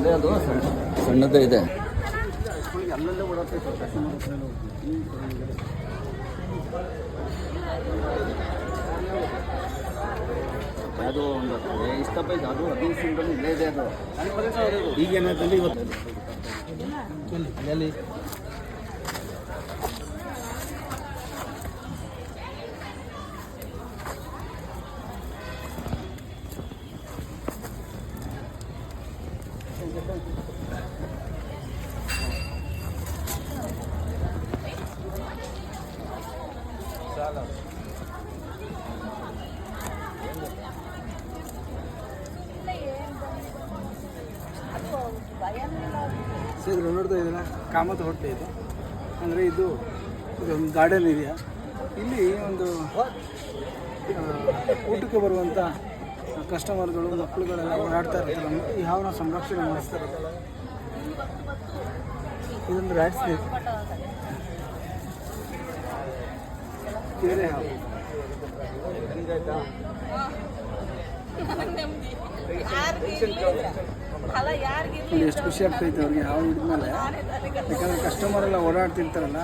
ಅದೇ ಅದು ಸಣ್ಣದೇ ಇದೆ. ಅಲ್ಲಲ್ಲೇ ಓಡಾಡ್ತೈತೆ ಅದು ಒಂದು ಇಷ್ಟಪ್ಪ ಇದೆ. ಅದು 15 ಸಿಂಗಲ್ ಇಲ್ಲೇ ಇದೆ. ಅದು ಈಗೇನಾದಲ್ಲಿ ಇವತ್ತು ಅಲ್ಲಿ ಸರ್ ನೋಡ್ತಾ ಇದ್ದೀರಾ, ಕಾಮತ್ ಹೊಟ್ಟೆ ಇದು ಅಂದರೆ ಇದೊಂದು ಗಾರ್ಡನ್ ಇದೆಯಾ. ಇಲ್ಲಿ ಒಂದು ಊಟಕ್ಕೆ ಬರುವಂಥ ಕಸ್ಟಮರ್ಗಳು ಮಕ್ಕಳುಗಳೆಲ್ಲ ಓಡಾಡ್ತಾ ಇರ್ತಾರೆ. ಈ ಹಾವನ್ನ ಸಂರಕ್ಷಣೆ ಮಾಡಿಸ್ತಾರೆ. ಇದೊಂದು ರ್ಯಾಟ್ ಸ್ನೇಕ್, ಬೇರೆ ಹಾವು. ಎಷ್ಟು ಖುಷಿ ಆಗ್ತೈತೆ ಅವ್ರಿಗೆ ಹಾವು ಹಿಡಿದ್ಮೇಲೆ. ಯಾಕಂದರೆ ಕಸ್ಟಮರೆಲ್ಲ ಓಡಾಡ್ತಿರ್ತಾರಲ್ಲ,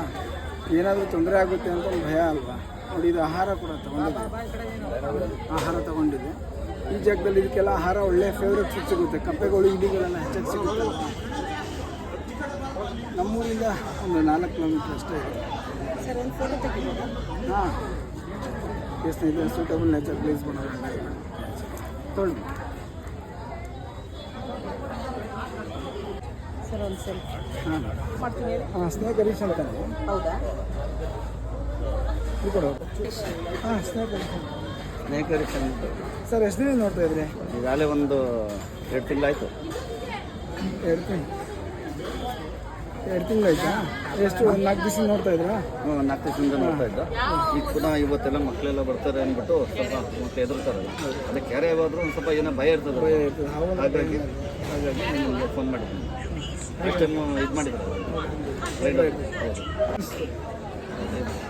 ಏನಾದರೂ ತೊಂದರೆ ಆಗುತ್ತೆ ಅಂತ ಒಂದು ಭಯ ಅಲ್ವಾ. ನೋಡಿ, ಇದು ಆಹಾರ ಕೂಡ ತಗೊಂಡಿದೆ. ಈ ಜಾಗದಲ್ಲಿ ಇದಕ್ಕೆಲ್ಲ ಆಹಾರ ಒಳ್ಳೆ ಫೇವ್ರೇಟ್ ಫುಡ್ ಸಿಗುತ್ತೆ. ಕಪ್ಪೆಗಳು, ಇಲಿಗಳೆಲ್ಲ ಹೆಚ್ಚಾಗಿ ಸಿಗುತ್ತೆ. ನಮ್ಮೂರಿಂದ ಒಂದು 4 ಕಿಲೋಮೀಟ್ರ್ ಅಷ್ಟೇ ಇದೆ. ಹಾಂ, ಎಷ್ಟು ಇದೆ ಸೂಟಬಲ್ ನೇಚರ್ ಪ್ಲೇಸ್ ಮಾಡೋದು ತೊಗೊಂಡು ಹಾಂ ಸ್ನೇಕ್ ಹರೀಶ್ ಅಂತ. ಹೌದಾ? ಹಾಂ ಸ್ನೇಕ್ ಸ್ನೇಕ್ ಸರ್ ಎಷ್ಟು ದಿನ ನೋಡ್ತಾ ಇದ್ರಿ? ಈಗಾಗಲೇ ಒಂದು 2 ತಿಂಗಳಾಯಿತು. 2 ತಿಂಗಳಾಯ್ತಾ? ಎಷ್ಟು 4 ದಿವಸ ನೋಡ್ತಾ ಇದ್ರಾ? 4 ದಿವಸದಿಂದ ನೋಡ್ತಾ ಇದ್ದ. ಈಗ ಪುನಃ ಇವತ್ತೆಲ್ಲ ಮಕ್ಕಳೆಲ್ಲ ಬರ್ತಾರೆ ಅಂದ್ಬಿಟ್ಟು ಸ್ವಲ್ಪ ಮತ್ತೆ ಹೆದರ್ತಾರಲ್ಲ, ಅದಕ್ಕೆ ಯಾರೇ ಹೋದ್ರು ಒಂದು ಸ್ವಲ್ಪ ಏನೋ ಭಯ ಇರ್ತದೆ. ಹಾಗಾಗಿ ನಿಮಗೆ ಫೋನ್ ಮಾಡಿದ್ದೀನಿ. ನೆಕ್ಸ್ಟ್ ಟೈಮ್ ಇದು ಮಾಡಿದ್ದಾರೆ.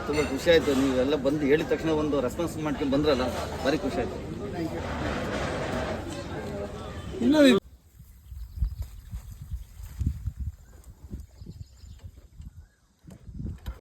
ತುಂಬ ಖುಷಿ ಆಯಿತು. ನೀವೆಲ್ಲ ಬಂದು ಹೇಳಿದ ತಕ್ಷಣ ಒಂದು ರೆಸ್ಪಾನ್ಸ್ ಮಾಡ್ಕೊಂಡು ಬಂದ್ರಲ್ಲ, ಭಾರಿ ಖುಷಿ ಆಯಿತು. ಇನ್ನೂ